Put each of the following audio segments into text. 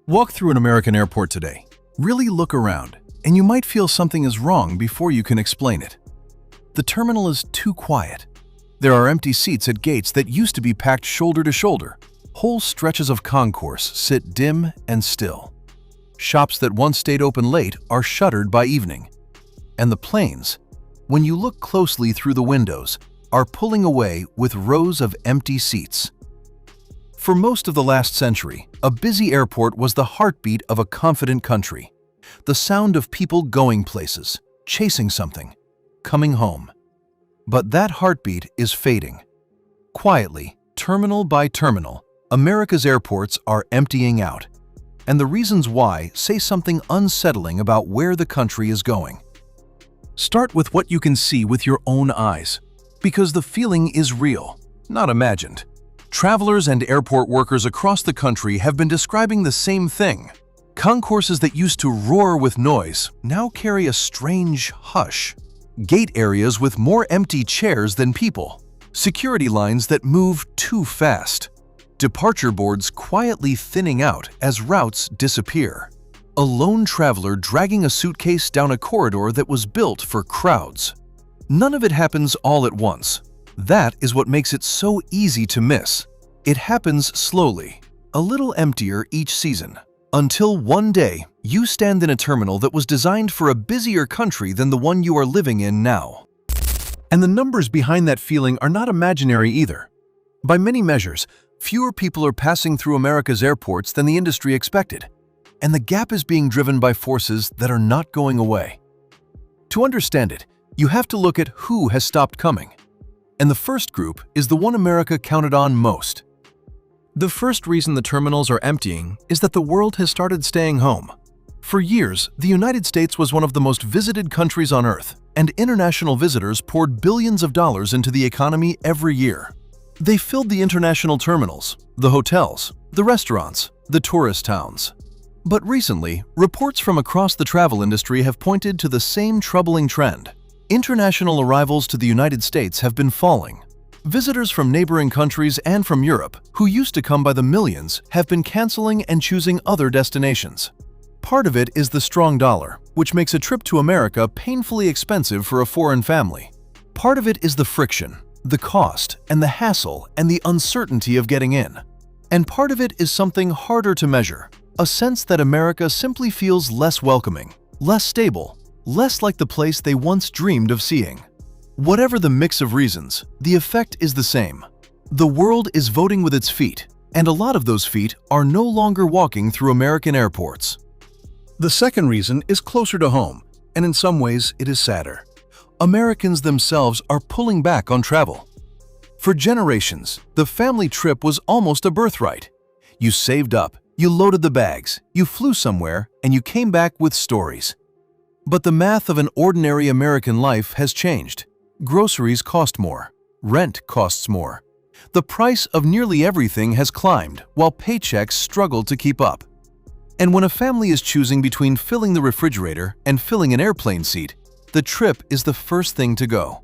Walk through an American airport today. Really look around, and you might feel something is wrong before you can explain it. The terminal is too quiet. There are empty seats at gates that used to be packed shoulder to shoulder. Whole stretches of concourse sit dim and still. Shops that once stayed open late are shuttered by evening. And the planes, when you look closely through the windows, are pulling away with rows of empty seats. For most of the last century, a busy airport was the heartbeat of a confident country. The sound of people going places, chasing something, coming home. But that heartbeat is fading. Quietly, terminal by terminal, America's airports are emptying out. And the reasons why say something unsettling about where the country is going. Start with what you can see with your own eyes, because the feeling is real, not imagined. Travelers and airport workers across the country have been describing the same thing. Concourses that used to roar with noise now carry a strange hush. Gate areas with more empty chairs than people. Security lines that move too fast. Departure boards quietly thinning out as routes disappear. A lone traveler dragging a suitcase down a corridor that was built for crowds. None of it happens all at once. That is what makes it so easy to miss. It happens slowly, a little emptier each season, until one day you stand in a terminal that was designed for a busier country than the one you are living in now. And the numbers behind that feeling are not imaginary either. By many measures, fewer people are passing through America's airports than the industry expected, and the gap is being driven by forces that are not going away. To understand it, you have to look at who has stopped coming. And the first group is the one America counted on most. The first reason the terminals are emptying is that the world has started staying home. For years, the United States was one of the most visited countries on Earth, and international visitors poured billions of dollars into the economy every year. They filled the international terminals, the hotels, the restaurants, the tourist towns. But recently, reports from across the travel industry have pointed to the same troubling trend. International arrivals to the United States have been falling. Visitors from neighboring countries and from Europe, who used to come by the millions, have been canceling and choosing other destinations. Part of it is the strong dollar, which makes a trip to America painfully expensive for a foreign family. Part of it is the friction, the cost, and the hassle and the uncertainty of getting in. And part of it is something harder to measure, a sense that America simply feels less welcoming, less stable, less like the place they once dreamed of seeing. Whatever the mix of reasons, the effect is the same. The world is voting with its feet, and a lot of those feet are no longer walking through American airports. The second reason is closer to home, and in some ways it is sadder. Americans themselves are pulling back on travel. For generations, the family trip was almost a birthright. You saved up, you loaded the bags, you flew somewhere, and you came back with stories. But the math of an ordinary American life has changed. Groceries cost more. Rent costs more. The price of nearly everything has climbed, while paychecks struggle to keep up. And when a family is choosing between filling the refrigerator and filling an airplane seat, the trip is the first thing to go.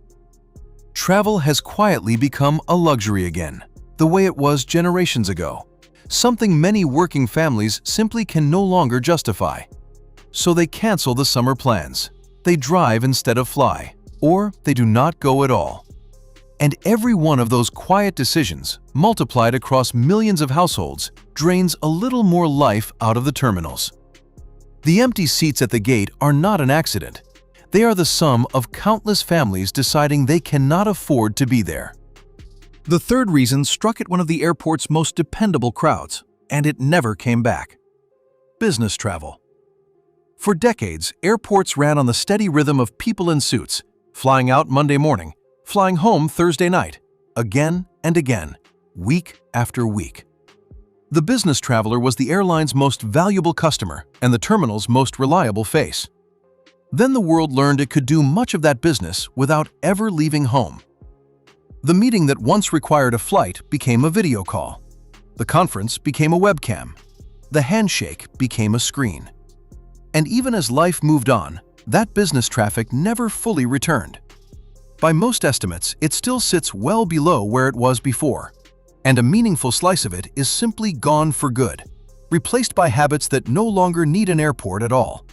Travel has quietly become a luxury again, the way it was generations ago. Something many working families simply can no longer justify. So they cancel the summer plans, they drive instead of fly, or they do not go at all. And every one of those quiet decisions, multiplied across millions of households, drains a little more life out of the terminals. The empty seats at the gate are not an accident. They are the sum of countless families deciding they cannot afford to be there. The third reason struck at one of the airport's most dependable crowds, and it never came back. Business travel. For decades, airports ran on the steady rhythm of people in suits, flying out Monday morning, flying home Thursday night, again and again, week after week. The business traveler was the airline's most valuable customer and the terminal's most reliable face. Then the world learned it could do much of that business without ever leaving home. The meeting that once required a flight became a video call. The conference became a webcam. The handshake became a screen. And even as life moved on, that business traffic never fully returned. By most estimates, it still sits well below where it was before, and a meaningful slice of it is simply gone for good. replaced by habits that no longer need an airport at all.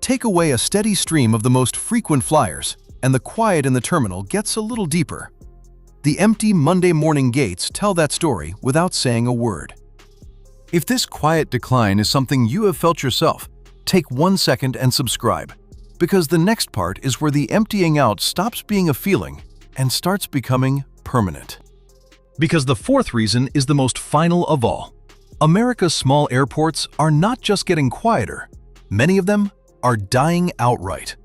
Take away a steady stream of the most frequent flyers, and the quiet in the terminal gets a little deeper. The empty Monday morning gates tell that story without saying a word. If this quiet decline is something you have felt yourself, take 1 second and subscribe, because the next part is where the emptying out stops being a feeling and starts becoming permanent. Because the fourth reason is the most final of all. America's small airports are not just getting quieter, many of them are dying outright.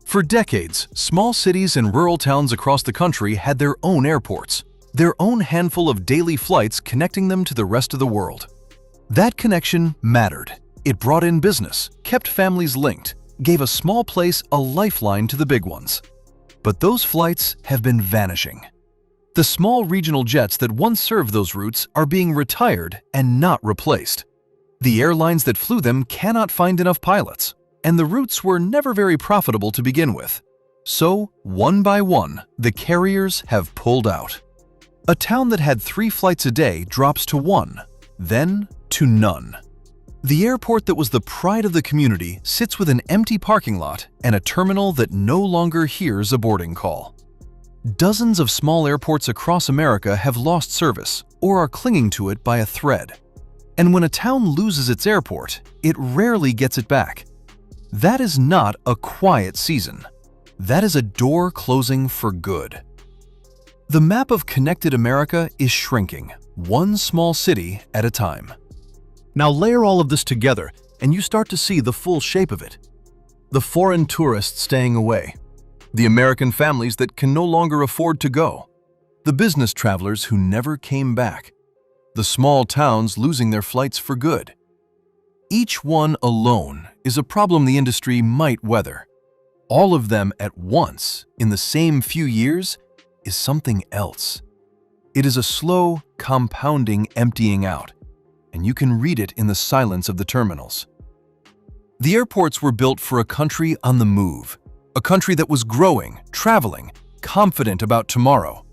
For decades, small cities and rural towns across the country had their own airports, their own handful of daily flights connecting them to the rest of the world. That connection mattered. It brought in business, kept families linked, gave a small place a lifeline to the big ones. But those flights have been vanishing. The small regional jets that once served those routes are being retired and not replaced. The airlines that flew them cannot find enough pilots, and the routes were never very profitable to begin with. So, one by one, the carriers have pulled out. A town that had 3 flights a day drops to 1, then to none. The airport that was the pride of the community sits with an empty parking lot and a terminal that no longer hears a boarding call. Dozens of small airports across America have lost service or are clinging to it by a thread. And when a town loses its airport, it rarely gets it back. That is not a quiet season. That is a door closing for good. The map of connected America is shrinking, one small city at a time. Now layer all of this together, and you start to see the full shape of it. The foreign tourists staying away, the American families that can no longer afford to go, the business travelers who never came back, the small towns losing their flights for good. Each one alone is a problem the industry might weather. All of them at once, in the same few years, is something else. It is a slow, compounding emptying out, and you can read it in the silence of the terminals. The airports were built for a country on the move, a country that was growing, traveling, confident about tomorrow.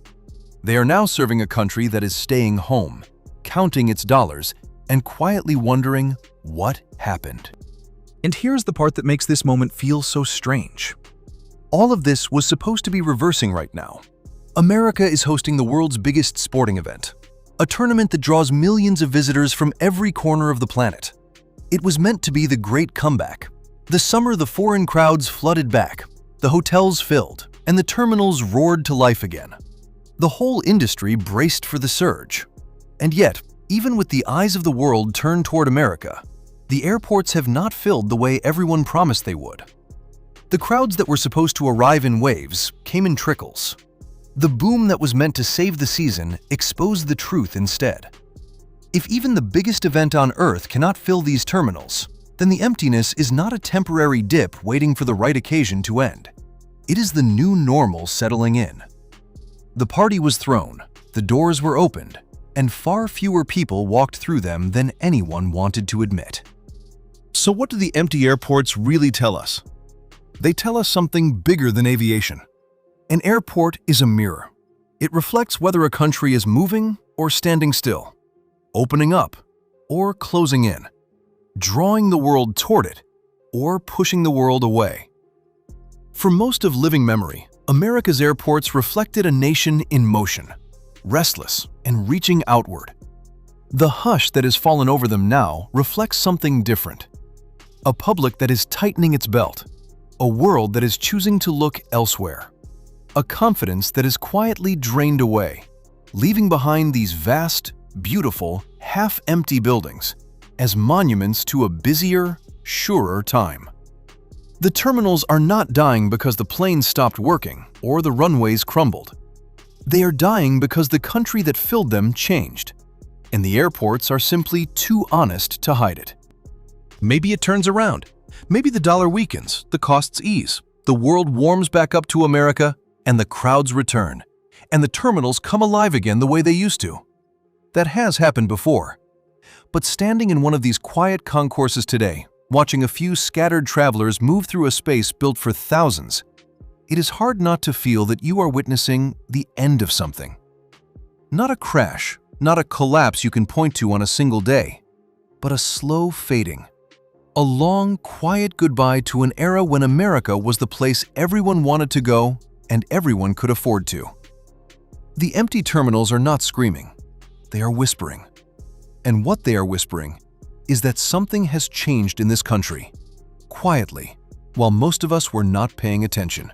They are now serving a country that is staying home, counting its dollars, and quietly wondering what happened. And here's the part that makes this moment feel so strange. All of this was supposed to be reversing right now. America is hosting the world's biggest sporting event, a tournament that draws millions of visitors from every corner of the planet. It was meant to be the great comeback. The summer the foreign crowds flooded back, the hotels filled, and the terminals roared to life again. The whole industry braced for the surge. And yet, even with the eyes of the world turned toward America, the airports have not filled the way everyone promised they would. The crowds that were supposed to arrive in waves came in trickles. The boom that was meant to save the season exposed the truth instead. If even the biggest event on Earth cannot fill these terminals, then the emptiness is not a temporary dip waiting for the right occasion to end. It is the new normal settling in. The party was thrown, the doors were opened, and far fewer people walked through them than anyone wanted to admit. So what do the empty airports really tell us? They tell us something bigger than aviation. An airport is a mirror. It reflects whether a country is moving or standing still, opening up or closing in, drawing the world toward it or pushing the world away. For most of living memory, America's airports reflected a nation in motion, restless and reaching outward. The hush that has fallen over them now reflects something different. A public that is tightening its belt, a world that is choosing to look elsewhere. A confidence that is quietly drained away, leaving behind these vast, beautiful, half-empty buildings as monuments to a busier, surer time. The terminals are not dying because the planes stopped working or the runways crumbled. They are dying because the country that filled them changed, and the airports are simply too honest to hide it. Maybe it turns around. Maybe the dollar weakens, the costs ease, the world warms back up to America, and the crowds return, and the terminals come alive again the way they used to. That has happened before. But standing in one of these quiet concourses today, watching a few scattered travelers move through a space built for thousands, it is hard not to feel that you are witnessing the end of something. Not a crash, not a collapse you can point to on a single day, but a slow fading. A long, quiet goodbye to an era when America was the place everyone wanted to go and everyone could afford to. The empty terminals are not screaming. They are whispering. And what they are whispering is that something has changed in this country, quietly, while most of us were not paying attention.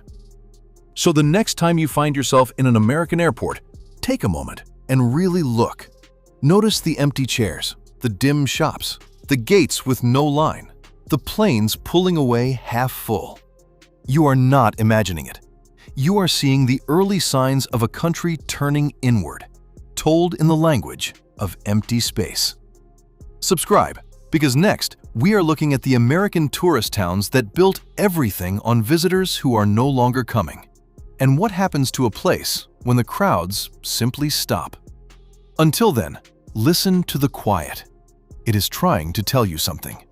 So the next time you find yourself in an American airport, take a moment and really look. Notice the empty chairs, the dim shops, the gates with no line, the planes pulling away half full. You are not imagining it. You are seeing the early signs of a country turning inward, told in the language of empty space. Subscribe, because next we are looking at the American tourist towns that built everything on visitors who are no longer coming, and what happens to a place when the crowds simply stop. Until then, listen to the quiet. It is trying to tell you something.